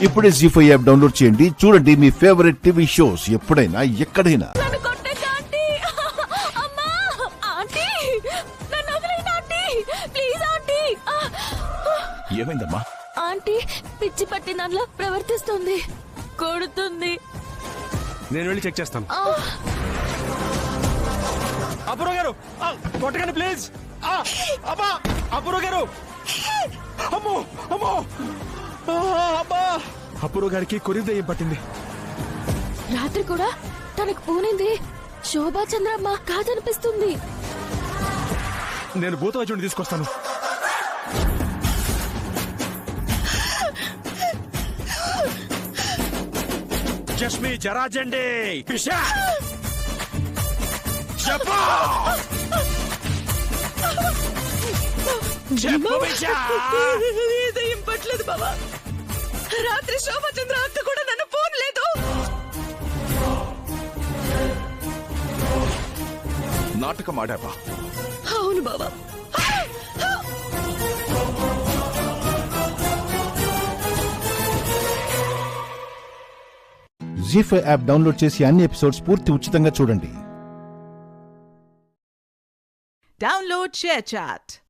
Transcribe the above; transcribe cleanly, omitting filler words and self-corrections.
ఇప్పుడే జీ5 app download చేయండి. చూడండి మీ ఫేవరెట్ టీవీ షోస్ ఎప్పుడైనా ఎక్కడైనా. ఏమైందమ్మా? ఆంటీ పిచ్చి పట్టి దానిలో ప్రవర్తిస్తుంది, కొడుతుంది. నేను వెళ్ళి చెక్ చేస్తాను. అపూర్వ గారు కొట్టకండి ప్లీజ్. అపూర్వ గారు, అమ్మో అమ్మో, అమ్మా! అపూర్వ గారికి కొరివి దయ్యం పట్టింది. రాత్రి కూడా తనకు పూనింది శోభా చంద్రమ్మ కాదనిపిస్తుంది. నేను భూతవైద్యుడిని తీసుకొస్తాను. జస్మి జరాజండి పిషా చెప్పు చెప్పు పిషా. దయ్యం పట్టలేదు బాబా. రాత్రి శోభచంద్ర అక్క కూడా నన్ను ఫోన్ లేదు. నాటకం ఆడావా? అవును బాబా. జీ5 యాప్ డౌన్లోడ్ చేసి అన్ని ఎపిసోడ్స్ పూర్తి ఉచితంగా చూడండి. Download share chat.